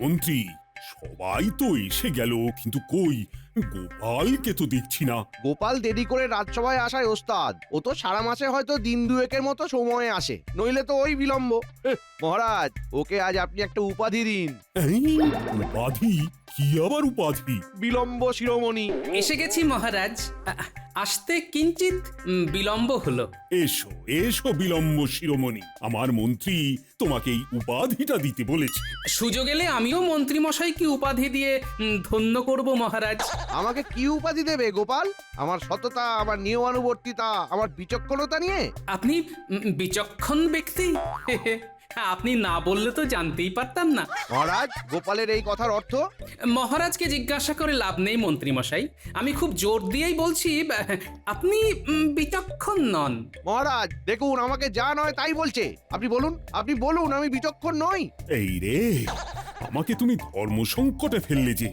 মন্ত্রী, সবাই তো এসে গেল, কিন্তু কই গোপালকে তো দেখছি না। গোপাল দেরি করে রাজসভায় আসায় ওস্তাদ। ও তো সারা মাসে হয়তো দিন দুয়েকের মতো সময় আসে, নইলে তো ওই বিলম্ব। মহারাজ, ওকে আজ আপনি একটা উপাধি দিন। এই, উপাধি? কি আবার উপাধি? বিলম্ব শিরোমণি। এসে গেছি মহারাজ। আসতে কিঞ্চিত বিলম্ব হলো। এসো এসো বিলম্ব শিরোমণি, আমার মন্ত্রী তোমাকে এই উপাধিটা দিতে বলেছে। সুযোগ এলে আমিও মন্ত্রী মশাইকে উপাধি দিয়ে ধন্য করব মহারাজ। আমাকে কি উপাধি দেবে গোপাল? আমার সততা, আমার নিয়মানুবর্তিতা, আমার বিচক্ষণতা নিয়ে? আপনি বিচক্ষণ ব্যক্তি। আপনি না বললে তো জানতেই পারতাম না। মহারাজ, গোপালের এই কথার অর্থ? মহারাজকে জিজ্ঞাসা করে লাভ নেই মন্ত্রী মশাই। আমি খুব জোর দিয়েই বলছি, আপনি বিচক্ষণ নন। মহারাজ দেখুন, আমাকে যা নয় তাই বলছে। আপনি বলুন, আপনি বলুন আমি বিচক্ষণ নই। এই রে, আমাকে তুমি ধর্ম সংকটে ফেললে যে।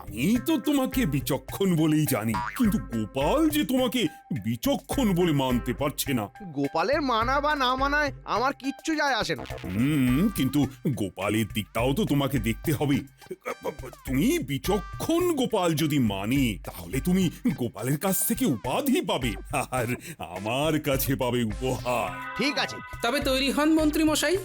আমি তো তোমাকে বিচক্ষণ বলেই জানি, কিন্তু গোপাল যে তোমাকে বিচক্ষণ বলে মানতে পারছে না। গোপালের মানা বা না মানায় আমার কিচ্ছু যায় আসে না। কিন্তু গোপালের দিকটাও তো তোমাকে দেখতে হবে। তুমি বিচক্ষণ গোপাল যদি মানে, তাহলে তুমি গোপালের কাছ থেকে উপাধি পাবে, আর আমার কাছে পাবে উপহার। ঠিক আছে। তবে তৈরি হন মন্ত্রী মশাই।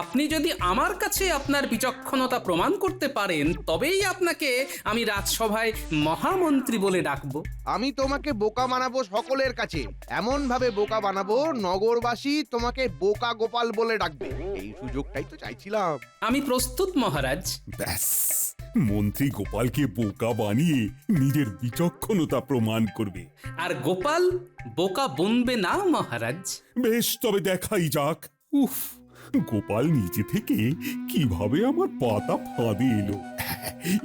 আপনি যদি আমার কাছে আপনার বিচক্ষণতা প্রমাণ করতে পারেন, তবেই আপনাকে আমি রাজসভায় মহামন্ত্রী বলে ডাকবো। আমি তোমাকে বোকা বানাবো সকলের কাছে, এমন ভাবে বোকা বানাবো নগরবাসী তোমাকে বোকা গোপাল বলে ডাকবে। এই সুযোগটাই তো চাইছিলাম। আমি প্রস্তুত মহারাজ। ব্যাস, মন্ত্রী গোপালকে বোকা বানিয়ে নিজের বিচক্ষণতা প্রমাণ করবে। আর গোপাল বোকা বনবে না মহারাজ। বেশ, তবে দেখাই যাক। উফ, গোপাল নিজে থেকে কিভাবে আমার পাতা ফাঁদে এলো।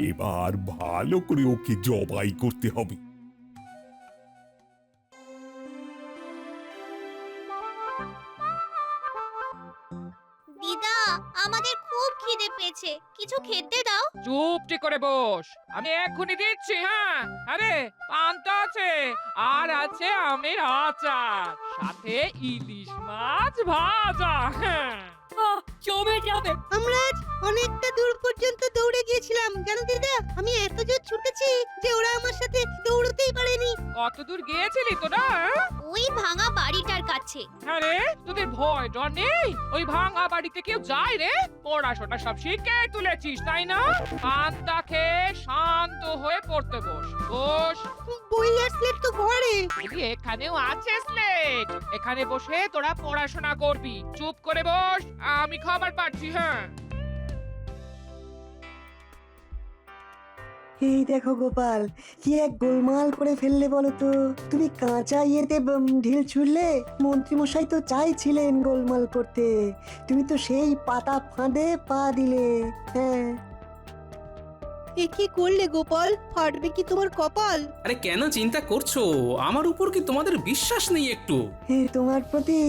এবার ভালো করে ওকে জবাই করতে হবে। দিদা, আমাদের খুব খিদে পেয়েছে, কিছু খেতে দাও। চুপটি করে বস, আমি এক্ষুনি দিচ্ছি। হ্যাঁ, আরে পান্তা আছে, আর আছে আমের আচার, সাথে ইলিশ মাছ ভাজা। হ্যাঁ, জমে যাবে। আমরা আজ অনেকটা দূর পর্যন্ত দৌড়ে গিয়েছিলাম জানো দিদা। আমি এত জোর ছুটেছি যে ওরা আমার সাথে দৌড়তেই পারেনি। কত দূর গিয়েছিলি তোরা? ওই ভাঙা বাড়িটার কাছে। আরে তোদের ভয় ডর নেই? ওই ভাঙা বাড়িতে কেউ যায় রে? পড়াশোনা সব শিখে তুলেছিস তাই না? পান্তা খেয়ে শান্ত হয়ে পড়তে বস। বস। বই আর স্লেট তো ঘরে। এখানেও আছে স্লেট, এখানে বসে তোরা পড়াশোনা করবি। চুপ করে বস, আমি খবর পাচ্ছি। হ্যাঁ, এই দেখো গোপাল, কি এক গোলমাল করে ফেললে বলো তো। তুমি কাঁচা ইয়েতে ঢিল ছুড়লে, মন্ত্রীমশাই তো চাইছিলেন গোলমাল করতে, তুমি তো সেই পাতা ফাঁদে পা দিলে। হ্যাঁ, এ কি করলে গোপাল? ফাটবে কি তোমার কপাল? আরে কেন চিন্তা করছো? আমার উপর কি তোমাদের বিশ্বাস নেই একটু? তোমার প্রতি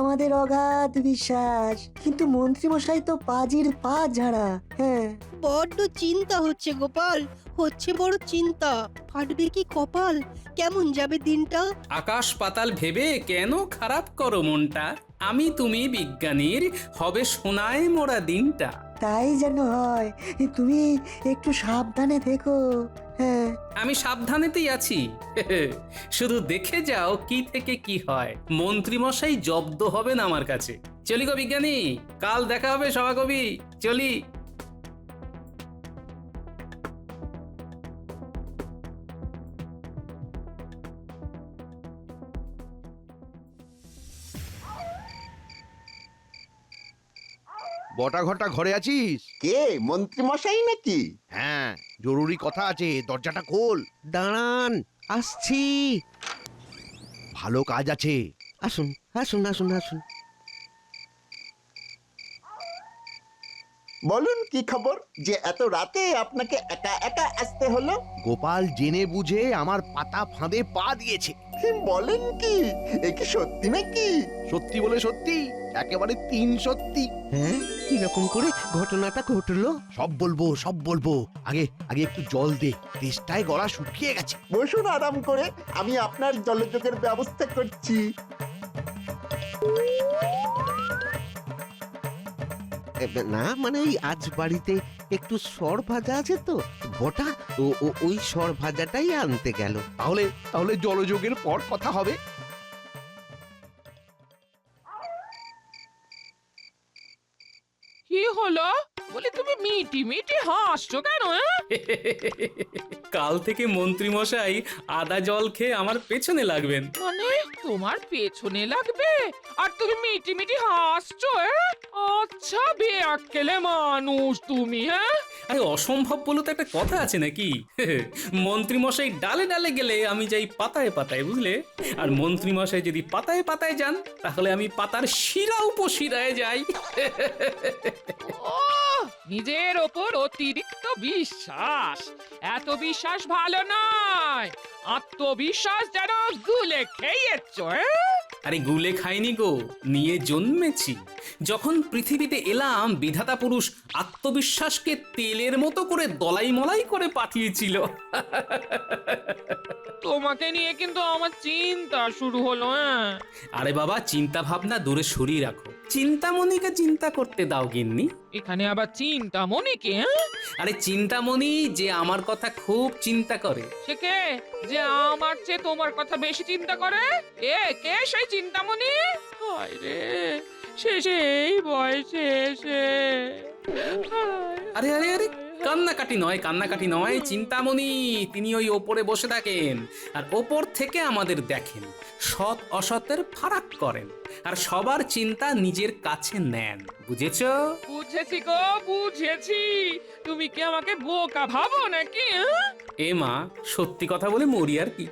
আমাদের অগাধ বিশ্বাস, কিন্তু মন্ত্রীমশাই তো পাজির পা ঝাড়া। হ্যাঁ, বড্ড চিন্তা হচ্ছে গোপাল, হচ্ছে বড় চিন্তা। ফাটবে কি কপাল? কেমন যাবে দিনটা? আকাশ পাতাল ভেবে কেন খারাপ করো মনটা? আমি তুমি বিজ্ঞানীর হবে সোনায় মোড়া দিনটা। তাই যেন হয়। তুমি একটু সাবধানে থেকো। হ্যাঁ, আমি সাবধানেতেই আছি। শুধু দেখে যাও কি থেকে কি হয়। মন্ত্রী মশাই জব্দ হবেন আমার কাছে। চলি গো বিজ্ঞানী, কাল দেখা হবে সভাকবি। চলি। বটা ঘটা ঘরে আছিস? কে, মন্ত্রী মশাই নাকি? হ্যাঁ, জরুরি কথা আছে, দরজাটা খোল। দাঁড়ান, আসছি। ভালো কাজ আছে। আসুন আসুন আসুন আসুন। বলুন কি খবর যে এত রাতে আপনাকে একা একা আসতে হলো? গোপাল জেনে বুঝে আমার পাতা ফাঁদে পা দিয়েছে। কি বলেন কি? এ কি সত্যি নাকি? সত্যি বলে সত্যি, একেবারে 3 সত্যি। হ্যাঁ, কিরকম করে ঘটনাটা ঘটলো? সব বলবো, সব বলবো। আগে আগে একটু জল দে, তেষ্টায় গলা শুকিয়ে গেছে। বসুন আরাম করে, আমি আপনার জলযোগের ব্যবস্থা করছি। না মানে, এই আজ বাড়িতে একটু সর ভাজা আছে তো বটা, ওই সর ভাজাটাই আনতে গেল। তাহলে তাহলে জলযোগের পর কথা হবে। কি হলো? বলি তুমি মিটি মিটি হাসছো কেন? কাল থেকে মন্ত্রী মশাই আদা জল খেয়ে আমার পেছনে লাগবেন। মানে তোমার পেছনে লাগবে আর তুমি মিটি মিটি হাসছো? আচ্ছা বেয়াক্কেলে মানুষ তুমি। হ্যাঁ, আরে অসম্ভব বলে তো একটা কথা আছে নাকি? মন্ত্রী মশাই ডালে ডালে গেলে আমি যাই পাতায় পাতায়, বুঝলে? আর মন্ত্রী মশাই যদি পাতায় পাতায় যান তাহলে আমি পাতার শিরা উপশিরায় যাই। ও নিজের ওপর অতিরিক্ত বিশ্বাস, এত বিশ্বাস ভালো নয়। আত্মবিশ্বাস যেন গুলে খেয়েছ। আরে গুলে খাইনি গো, নিয়ে জন্মেছি। যখন পৃথিবীতে এলাম বিধাতা পুরুষ আত্মবিশ্বাসকে তেলের মতো করে দলাই মলাই করে পাঠিয়েছিল। তোমাকে নিয়ে কিন্তু আমার চিন্তা শুরু হলো। আরে বাবা, চিন্তা ভাবনা দূরে সরিয়ে রাখো, চিন্তামণিকে চিন্তা করতে দাও গিন্নি। এখানে আবার চিন্তামণিকে? আরে চিন্তামণি যে আমার কথা খুব চিন্তা করে। সে কে যে আমার চেয়ে তোমার কথা বেশি চিন্তা করে? কে সেই চিন্তামণি? হায় রে, সেই বয়সে এসে। আরে আরে আরে, কান্নাকাটি নয়, কান্নাকাটি নয়। চিন্তামণি তিনি ওই ওপরে বসে থাকেন আর ওপর থেকে আমাদের দেখেন, সৎ অসতের ফারাক করেন আর সবার চিন্তা নিজের কাছে নেন। বুঝেছো? বুঝেছি গো, বুঝেছি। তুমি কি আমাকে বোকা ভাবো নাকি? এ মা, সত্যি কথা বলে মরি আর কি।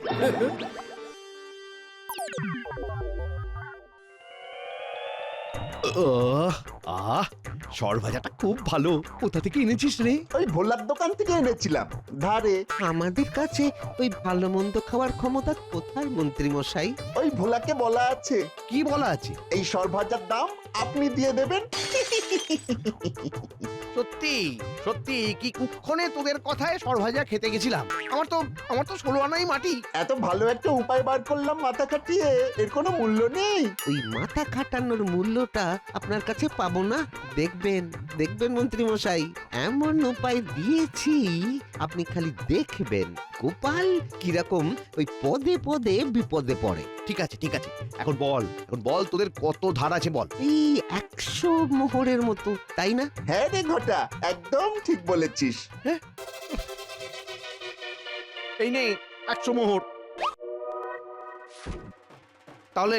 সর ভাজাটা খুব ভালো। কোথা থেকে এনেছিস রে? ওই ভোলার দোকান থেকে এনেছিলাম ধারে। আমাদের কাছে ওই ভালো মন্দ খাওয়ার ক্ষমতা কোথায় মন্ত্রী মশাই? ওই ভোলাকে বলা আছে কি বলা আছে? এই সর ভাজার দাম আপনি দিয়ে দেবেন। সত্যি সত্যি কি কুক্ষণে তোদের কথায় সর ভাজা খেতে গেছিলাম। আমার তো 16 আনাই মাটি। এত ভালো একটা উপায় বার করলাম মাথা খাটিয়ে, এর কোনো মূল্য নেই। ওই মাথা খাটানোর মূল্যটা আপনার কাছে পাবো না। দেখবেন দেখবেন মন্ত্রী মশাই, এমন উপায় দিয়েছি আপনি খালি দেখবেন গোপাল কিরকম ওই পদে পদে বিপদে পড়ে। ঠিক আছে ঠিক আছে, এখন বল তোদের কত ধার আছে বল। এই 100 মোহরের মতো, তাই না? হ্যাঁ রে ঘটা, একদম ঠিক বলেছিস। এই নে 100 মোহর। তাহলে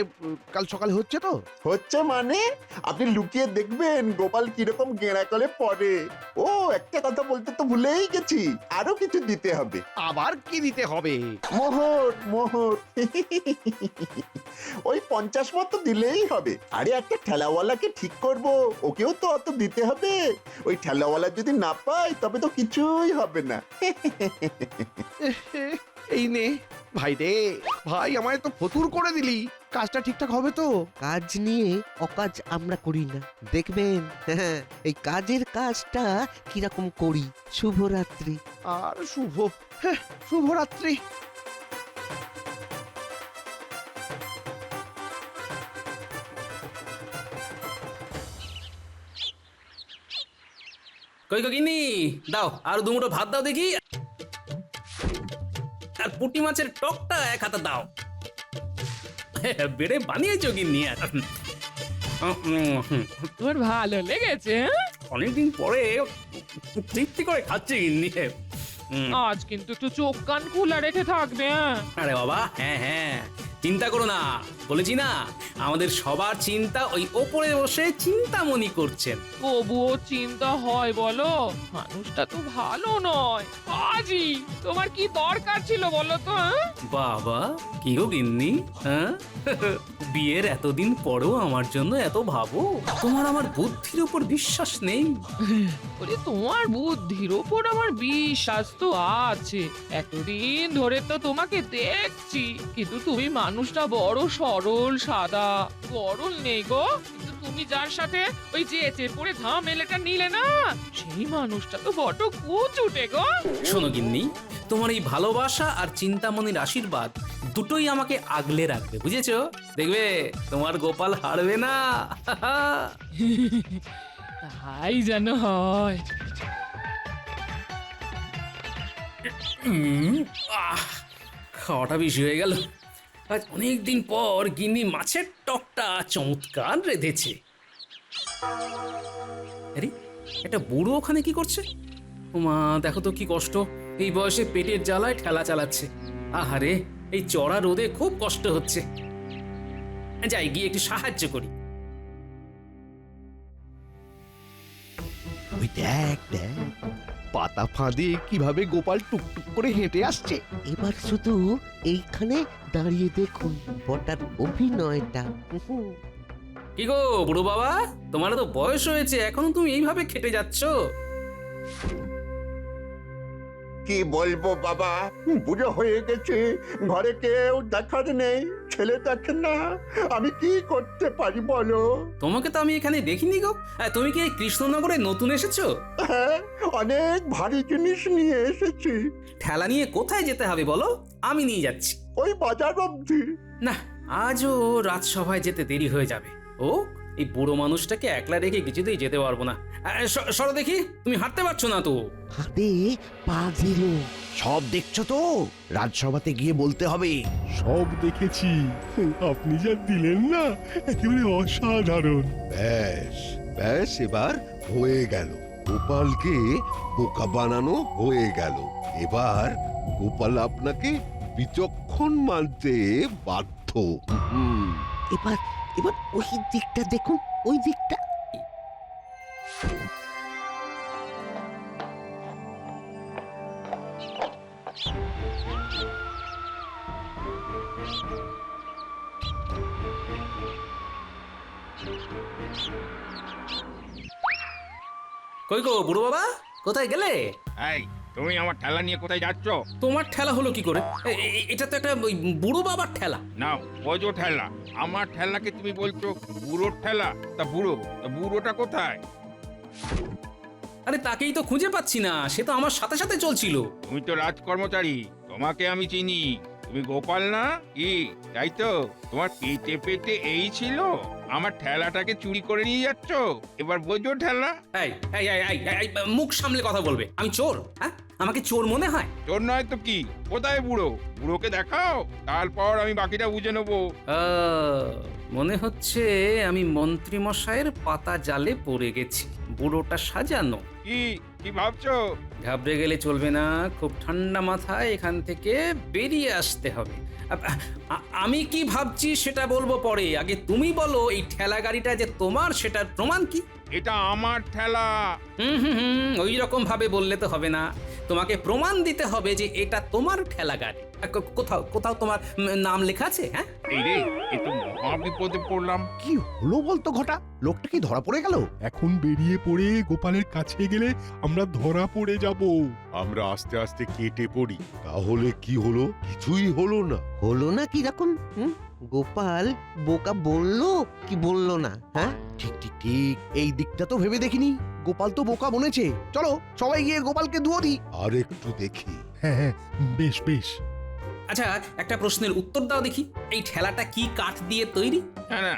কাল সকালে হচ্ছে তো? হচ্ছে মানে আপনি লুকিয়ে দেখবেন গোপাল কিরকম গেঁড়া করে পড়ে। ও একটা কথা বলতে তো ভুলেই গেছি, আরো কিছু দিতে হবে। আবার কি দিতে হবে? মোহর মোহর। ওই 50 মতো দিলেই হবে। আরে একটা ঠেলাওয়ালাকে ঠিক করব, ওকেও তো অত দিতে হবে। ওই ঠেলাওয়ালা যদি না পায় তবে তো কিছুই হবে না। এই নে ভাই রে, ভাই আমায় তো ফতুর করে দিলি। কাজটা ঠিকঠাক হবে তো? কাজ নিয়ে অকাজ আমরা করি না, দেখবেন। হ্যাঁ, এই কাজের কাজটা কিরকম করি। শুভরাত্রি। আর শুভরাত্রি। কই গো গিন্নি, দাও আর দুমুঠো ভাত দাও দেখি, আর পুঁটি মাছের টকটা 1 হাতা দাও। বেড়ে বানিয়েছো গিন্নি। তোমার ভালো লেগেছে? অনেকদিন পরে তৃপ্তি করে খাচ্ছি গিন্নি। আজ কিন্তু একটু চোখ কান খোলা রেখে থাকবে। আরে বাবা, হ্যাঁ হ্যাঁ, চিন্তা করো না, বলেছি না আমাদের সবার চিন্তা ওই ওপরে বসে চিন্তামণি করছেন। তবুও চিন্তা হয় বলো? মানুষটা তো ভালো নয়। আজই তোমার কি দরকার ছিল বলো তো? বাবা, কি গো গিন্নি, হ্যাঁ? বিয়ের এতদিন পরেও আমার জন্য এত ভাবো? তোমার আমার বুদ্ধির উপর বিশ্বাস নেই? বলি তোমার বুদ্ধির ওপর আমার বিশ্বাস তো আছে। এতদিন ধরে তো তোমাকে দেখছি, কিন্তু তুমি মানুষটা বড় সরল সাদা। গরল নেই গো, কিন্তু তুমি যার সাথে ওই চেয়ে পড়ে ঝামেলাটা নিলে না, সেই মানুষটা তো বড় কুচুটে গো। শোনো গিন্নি, তোমার এই ভালোবাসা আর চিন্তামণির আশীর্বাদ দুটোই আমাকে আগলে রাখবে, বুঝেছো? দেখবে তোমার গোপাল হারবে না। তাই যেন হয়। খাওয়াটা বেশি হয়ে গেল। আজ অনেক দিন পর গিন্নি মাছের টকটা চমৎকার রেঁধেছে। আরে একটা বুড়ো ওখানে কি করছে? ওমা, দেখো তো কি কষ্ট, এই বয়সে পেটের জ্বালায় ঠেলা চালাচ্ছে। আহারে, এই চড়া রোদে খুব কষ্ট হচ্ছে। যাই গিয়ে একটু সাহায্য করি। ওই দেখ দেখ, পাতা ফাঁদে কিভাবে গোপাল টুকটুক করে হেঁটে আসছে। এবার শুধু এইখানে দাঁড়িয়ে দেখুন বটার অভিনয়টা। কি গো বুড়ো বাবা, তোমার তো বয়স হয়েছে, এখনো তুমি এইভাবে খেটে যাচ্ছ? কি বলবো বাবা, বুড়ো হয়ে গেছে, ঘরে কেউ দেখার নেই, ছেলে দেখে না, আমি কি করতে পারি বলো? তোমাকে তো আমি এখানে দেখিনি গো। তুমি কি এই কৃষ্ণনগরে নতুন এসেছো? হ্যাঁ, অনেক ভারী জিনিস নিয়ে এসেছি। ঠেলা নিয়ে কোথায় যেতে হবে বলো, আমি নিয়ে যাচ্ছি। ওই বাজার অবধি। না, আজও রাজসভায় যেতে দেরি হয়ে যাবে। ও, এই বুড়ো মানুষটাকে একলা রেখে কিছুতেই যেতে পারবো না। সরো দেখি, তুমি হাঁটতে পারছো না তো। হাতে পা দিল। সব দেখছো তো? রাজসভাতে গিয়ে বলতে হবে। সব দেখেছি, আপনি যা দিলেন না একেবারে অসাধারণ। ব্যাস ব্যাস, এবার হয়ে গেল, গোপালকে বোকা বানানো হয়ে গেল। এবার গোপাল আপনাকে বিচক্ষণ মানতে বাধ্য। হুম। এবার এবার ওই দিকটা দেখুন, ওই দিকটা। কই গো বুড়ো বাবা, কোথায় গেলে? এই, তুমি আমার ঠেলা নিয়ে কোথায় যাচ্ছ? তোমার ঠেলা হলো কি করে? এটা তো একটা ওই বুড়ো বাবার ঠেলা। নাও, বোঝো ঠেলা। আমার ঠেলাকে তুমি বলছো বুড়োর ঠেলা? তা বুড়োটা কোথায়? আরে তাকেই তো খুঁজে পাচ্ছি না, সে তো আমার সাথে সাথে চলছিল। তুমি তো রাজকর্মচারী, তোমাকে আমি চিনি। তুমি গোপাল না কি? তাই তো, তোমার পেটে পেটে এই ছিল, আমার ঠেলাটাকে চুরি করে নিয়ে যাচ্ছ। এবার বোঝো ঠেলা। এই এই এই এই, এই, মুখ সামলে কথা বলবে। আমি চোর? হ্যাঁ, আমাকে চোর মনে হয়? তোর নয় তো কি? কোথায় বুড়ো? বুড়োকে দেখাও, তারপর আমি বাকিটা বুঝে নেবো। মনে হচ্ছে আমি মন্ত্রী মশাইয়ের পাতা জালে পড়ে গেছি। বুড়োটা সাজানো। কি কি ভাবছো? ঘাবড়ে গেলে চলবে না, খুব ঠান্ডা মাথায় এখান থেকে বেরিয়ে আসতে হবে। আমি কি ভাবছি সেটা বলবো পরে, আগে তুমি বলো এই ঠেলা গাড়িটা যে তোমার সেটার প্রমাণ কি? এটা আমার ঠেলা। ওই রকম ভাবে বললে তো হবে না, তোমাকে প্রমাণ দিতে হবে যে এটা তোমার ঠেলা গাড়ি। কোথাও কোথাও তোমার নাম লেখা আছে? হ্যাঁ, এই রে, এ তো মহা বিপদে পড়লাম। কি হলো বলতো ঘটা? লোকটা কি ধরা পড়ে গেল? এখন বেরিয়ে পড়ে গোপালের কাছে গেলে আমরা ধরা পড়ে যাব। আমরা আস্তে আস্তে কেটে পড়ি। তাহলে কি হলো? কিছুই হলো না। হলো না কিরকম? গোপাল বোকা বললো কি বললো না? হ্যাঁ, ঠিক ঠিক ঠিক, এই দিকটা তো ভেবে দেখিনি। গোপাল তো বোকা বনেছে। চলো সবাই গিয়ে গোপালকে দুয়ো দিই। আর একটু দেখি। হ্যাঁ হ্যাঁ, বেশ বেশ। আচ্ছা, একটা প্রশ্নের উত্তর দাও দেখি, এই ঠেলাটা কি কাঠ দিয়ে তৈরি? না না,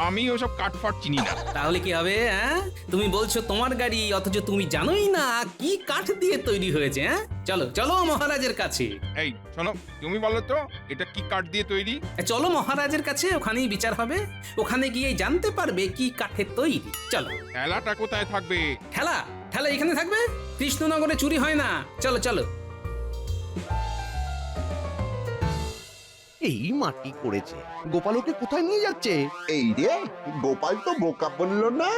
আমি ওসব কাঠফাট চিনি না। তাহলে কি হবে? হ্যাঁ, তুমি বলছো তোমার গাড়ি, অথচ তুমি জানোই না কি কাঠ দিয়ে তৈরি হয়েছে। হ্যাঁ, চলো চলো মহারাজের কাছে। এই শোনো, তুমি বলো তো এটা কি কাঠ দিয়ে তৈরি? চলো মহারাজের কাছে, ওখানেই বিচার হবে। ওখানে গিয়ে জানতে পারবে কি কাঠের তৈরি। চলো। ঠেলাটা কোথায় থাকবে? ঠেলা ঠেলা এখানে থাকবে, কৃষ্ণনগরে চুরি হয় না। চলো চলো। এই মাটি করেছে, গোপাল ওকে কোথায় নিয়ে যাচ্ছে? এই রে, গোপাল তো বোকা বললো না।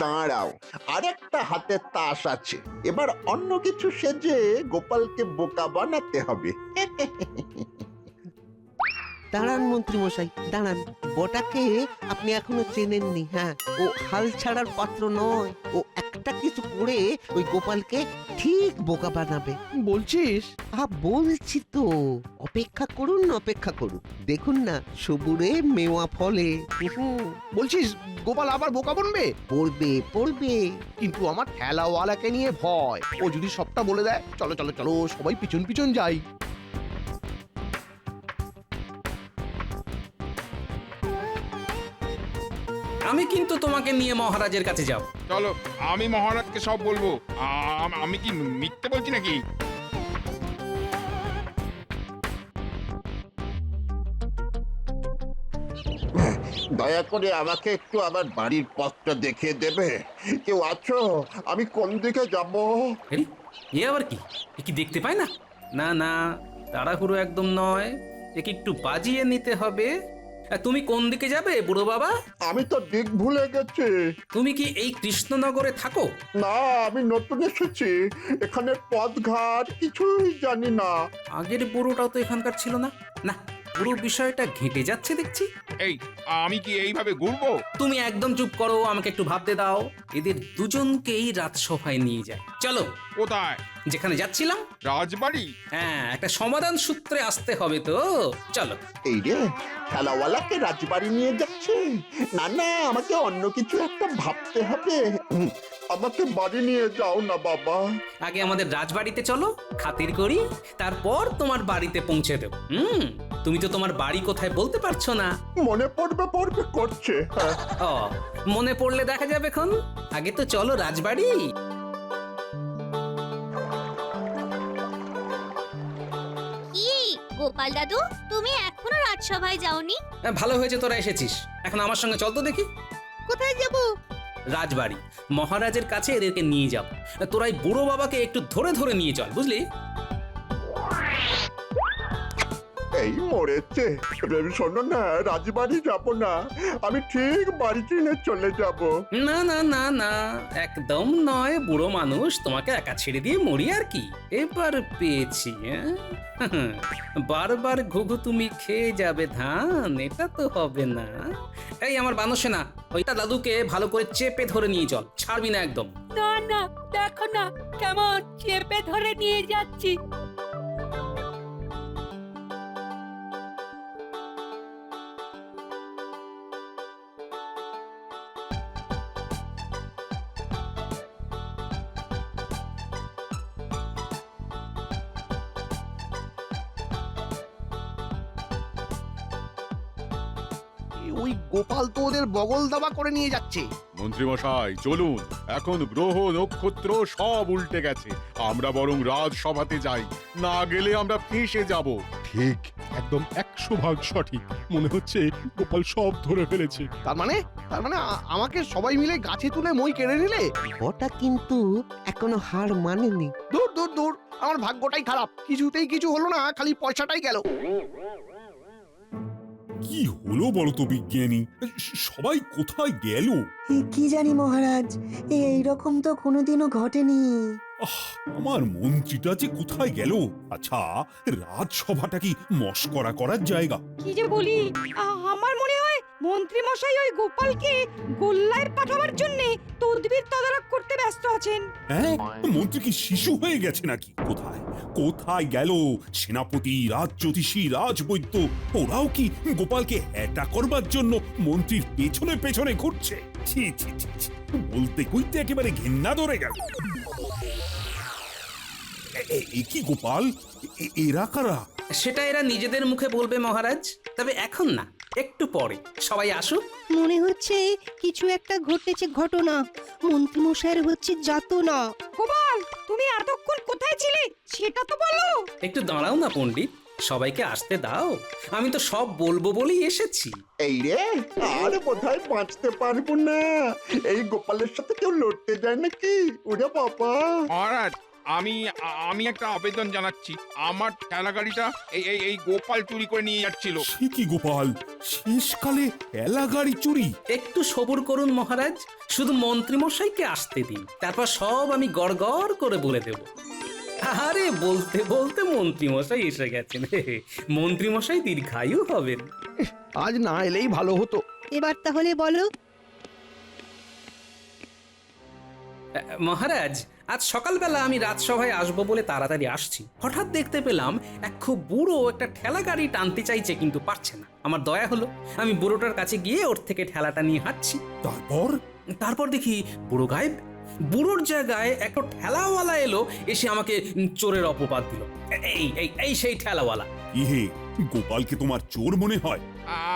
দাঁড়াও, আরেকটা হাতে তাস আছে, এবার অন্য কিছু সেজে গোপালকে বোকা বানাতে হবে। দাঁড়ান মন্ত্রী মশাই, দাঁড়ান। বটাকে আপনি এখনো চেনেননি। হ্যাঁ, ও হাল ছাড়ার পাত্র নয়। ও একটা কিছু করে ওই গোপালকে ঠিক বোকা বানাবে। বলছিস? বলছি তো, অপেক্ষা করুন অপেক্ষা করুন, দেখুন না সবুরে মেওয়া ফলে। বলছিস গোপাল আবার বোকা বনবে? পড়বে পড়বে। কিন্তু আমার ঠেলাওয়ালাকে নিয়ে ভয়, ও যদি সবটা বলে দেয়। চলো চলো চলো, সবাই পিছন পিছন যাই। আমি কিন্তু তোমাকে নিয়ে মহারাজের কাছে যাব। চলো, আমি মহারাজকে সব বলবো। আমি কি মিথ্যে বলছি নাকি? দয়া করে আমাকে একটু আমার বাড়ির পথটা দেখিয়ে দেবে? কেউ আছো? আমি কোন দিকে যাব? আরে, এ আবার কি? এ কি দেখতে পায় না? না না, তাড়াহুড়ো একদম নয়, একে একটু বাজিয়ে নিতে হবে। তুমি কোন দিকে যাবে বুড়ো বাবা? আমি তো দিক ভুলে গেছি। তুমি কি এই কৃষ্ণনগরে থাকো? না, আমি নতুন এসেছি, এখানে পথঘাট কিছুই জানি না। আগের বুড়োটাও তো এখানকার ছিল না। না, পুরো বিষয়টা ঘেঁটে যাচ্ছে দেখছি। এই, আমি কি এইভাবে ঘুরবো? তুমি একদম চুপ করো, আমাকে একটু ভাবতে দাও। এদের দুজনকেই রাজসভায় নিয়ে যায়। চলো। কোথায়? যেখানে যাচ্ছিলাম। রাজবাড়ি? হ্যাঁ, একটা সমাধান সূত্রে আসতে হবে তো। চলো। এই রে, খেলাওয়ালাকে রাজবাড়ি নিয়ে যাচ্ছে? না না, আমাকে অন্য কিছু একটা ভাবতে হবে। আমাকে বাড়ি নিয়ে যাও না বাবা। আগে আমাদের রাজবাড়িতে চলো, খাতির করি, তারপর তোমার বাড়িতে পৌঁছে দেব। তুমি তো তোমার বাড়ি কোথায় বলতে পারছো না। মনে পড়বে করছে। ও, মনে পড়লে দেখা যাবে এখন। আগে তো চলো রাজবাড়ি। কি গোপাল দাদু, তুমি এখনো রাজসভায় যাওনি? ভালো হয়েছে তোরা এসেছিস। এখন আমার সঙ্গে চল তো দেখি। কোথায় যাব? রাজবাড়ি, মহারাজের কাছে এদেরকে নিয়ে যাব। তোরাই বুড়ো বাবাকে একটু ধরে ধরে নিয়ে চল, বুঝলি? এই মরেছে। শোনো না, রাজবাড়ি যাব না, আমি ঠিক বাড়ি কিনে চলে যাব। না না না না, একদম নয়। বুড়ো মানুষ, তোমাকে একা ছেড়ে দিয়ে মরি আর কি। এবার পেয়েছি। বারবার ঘুঘু তুমি খেয়ে যাবে ধান, এটা তো হবে না। এই আমার বানসেনা, ওইটা দাদুকে ভালো করে চেপে ধরে নিয়ে চল, ছাড়বি না একদম। না না, দেখো না কেমন চেপে ধরে নিয়ে যাচ্ছি। ওই গোপাল তো ওদের বগল দাবা করে নিয়ে যাচ্ছে। মন্ত্রী মশাই চলুন, এখন গ্রহ নক্ষত্র সব উল্টে গেছে, আমরা বরং রাজসভাতে যাই, না গেলে আমরা ফেঁসে যাব। ঠিক, একদম 100% সঠিক। মনে হচ্ছে গোপাল সব ধরে ফেলেছে। তার মানে আমাকে সবাই মিলে গাছে তুলে মই কেড়ে নিলে? ওটা কিন্তু এখনো হার মানেনি। দূর দূর দূর, আমার ভাগ্যটাই খারাপ, কিছুতেই কিছু হলো না, খালি পয়সাটাই গেল। কি হলো বলো তো বিজ্ঞানী, সবাই কোথায় গেল? কি জানি মহারাজ, এইরকম তো কোনোদিনও ঘটেনি। আমার মন্ত্রীটা যে কোথায় গেল? আচ্ছা, রাজসভাটা কি মস্করা করার জায়গা? কি যে বলি, আমার মনে হয় মন্ত্রী মশাই ওই গোপালকে গোল্লায় পাঠাবার জন্য তদবির তদারক করতে ব্যস্ত আছেন। হ্যাঁ, মন্ত্রী কি শিশু হয়ে গেছে নাকি? কোথায় কোথায় গেল সেনাপতি, রাজজ্যোতিষী, রাজবৈদ্য? ওরাও কি গোপালকে হ্যাটা করবার জন্য মন্ত্রীর পেছনে পেছনে ঘুরছে? ছি ছি ছি ছি, বলতে কইতে একেবারে ঘেন্না ধরে গেল। এ কি গোপাল, এরা কারা? সেটা এরা নিজেদের মুখে বলবে মহারাজ, তবে এখন না, একটু পরে। সবাই আসুক। মনে হচ্ছে কিছু একটা ঘটেছে ঘটনা, মন্ত্রী মশাইয়ের হচ্ছে যাতনা। গোপাল, তুমি এতক্ষণ কোথায় ছিলে সেটা তো বলো। একটু দাঁড়াও না পণ্ডিত, সবাইকে আসতে দাও। আমি তো সব বলবো বলেই এসেছি। এই রে, আর বোধহয় বাঁচতে পারবো না। এই গোপালের সাথে কেউ লড়তে যায় নাকি? ওরে বাবা! মহারাজ, আমি একটা আবেদন জানাচ্ছি। আমার ঠেলা গাড়িটা এই গোপাল চুরি করে নিয়ে যাচ্ছিল। সে কি গোপাল, শেষকালে এলা গাড়ি চুরি? একটু সবুর করুন মহারাজ, শুধু মন্ত্রী মশাইকে আসতে দিন, তারপর সব আমি গড়গড় করে বলে দেব। আরে বলতে বলতে মন্ত্রী মশাই এসে গেছেন। মন্ত্রী মশাই দীর্ঘায়ু হবেন। আজ না এলেই ভালো হতো। এবার তাহলে বলো। মহারাজ, আজ সকালবেলা আমি রাজসভায় আসবো বলে তাড়াতাড়ি আসছি, হঠাৎ দেখতে পেলাম এক খুব বুড়ো একটা ঠেলা গাড়ি টানতে চাইছে, কিন্তু পারছে না। আমার দয়া হলো, আমি বুড়োটার কাছে গিয়ে ওর থেকে ঠেলাটা নিয়ে হাঁটছি। তারপর দেখি বুড়ো গায়েব। বুড়োর জায়গায় একটা ঠেলাওয়ালা এলো, এসে আমাকে চোরের অপবাদ দিল। এই সেই ঠেলাওয়ালা। ইহে, গোপালকে তোমার চোর মনে হয়?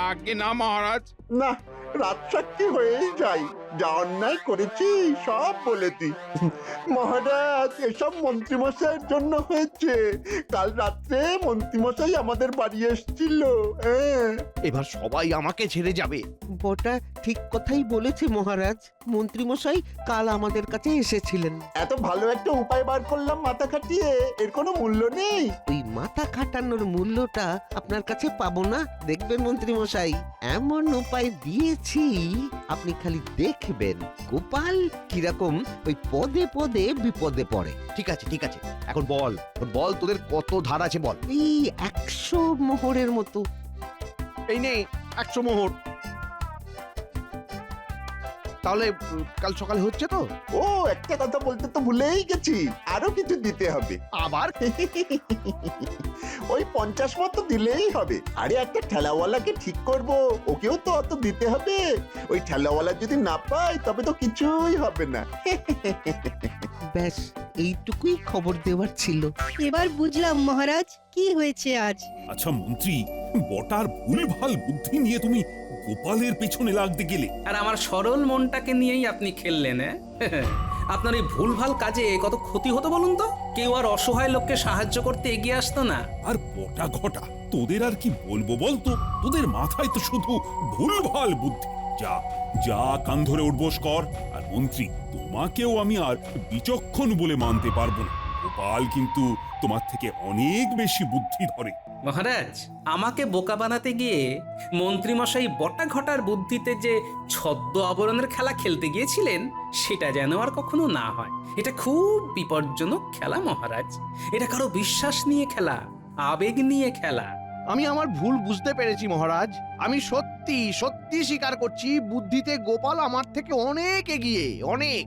আগে না মহারাজ। না, রাজসাক্ষী হয়েই যাই, যা অন্যায় করেছি সব বলে দি। মহারাজ, এসব মন্ত্রীমশাইয়ের জন্য হয়েছে। কাল রাত্রে মন্ত্রীমশাই আমাদের বাড়ি এসেছিল। এবার সবাই আমাকে ছেড়ে যাবে, বটা ঠিক কথাই বলেছে মহারাজ। মন্ত্রী মশাই কাল আমাদের কাছে এসেছিলেন। এত ভালো একটা উপায় বার করলাম মাথা খাটিয়ে, এর কোনো মূল্য নেই। ওই মাথা খাটানোর মূল্যটা আপনার কাছে পাবো না, দেখবেন মন্ত্রী মশাই। এমন উপায় দিয়েছি আপনি খালি দেখবেন গোপাল কিরকম ওই পদে পদে বিপদে পড়ে। ঠিক আছে ঠিক আছে, এখন বল তোদের কত ধার আছে বল। এই 100 মোহরের মতো। এই নেই 100 মোহর। তাহলে কাল সকালে হচ্ছে তো? ও একটা কথা বলতে তো ভুলেই গেছি, আরো কিছু দিতে হবে। আবার? ওই 50 মতো দিলেই হবে। আরে একটা ঠেলাওয়ালাকে ঠিক করব, ওকেও তো অত দিতে হবে। ওই ঠেলাওয়ালা যদি না পায় তবে তো কিছুই হবে না। ব্যাস এইটুকুই খবর দেওয়ার ছিল। এবার বুঝলাম মহারাজ কি হয়েছে আজ। আচ্ছা মন্ত্রী, বটার ভুলভাল বুদ্ধি নিয়ে তুমি গোপালের পেছনে লাগতে গেলে। আর আমার সরল মনটাকে নিয়েই আপনি খেললেন। আপনার এই ভুলভাল কাজে কত ক্ষতি হতো বলুন তো? কেউ আর অসহায় লোককে সাহায্য করতে এগিয়ে আসতো না। আর বটা ঘটা তোদের আর কি বলবো বলতো? তোদের মাথায় তো শুধু ভুলভাল বুদ্ধি। যা যা কান ধরে উঠবোস কর। আর মন্ত্রী, তোমাকেও আমি আর বিচক্ষণ বলে মানতে পারবো না। গোপাল কিন্তু তোমার থেকে অনেক বেশি বুদ্ধি ধরে। মহারাজ, আমাকে বোকা বানাতে গিয়ে মন্ত্রীমশাই বটা ঘটার বুদ্ধিতে যে ছদ্ম আবরণের খেলা খেলতে গিয়েছিলেন, সেটা যেন আর কখনো না হয়। এটা খুব বিপজ্জনক খেলা মহারাজ। এটা কারো বিশ্বাস নিয়ে খেলা, আবেগ নিয়ে খেলা। আমি আমার ভুল বুঝতে পেরেছি মহারাজ। আমি সত্যি স্বীকার করছি, বুদ্ধিতে গোপাল আমার থেকে অনেক এগিয়ে, অনেক।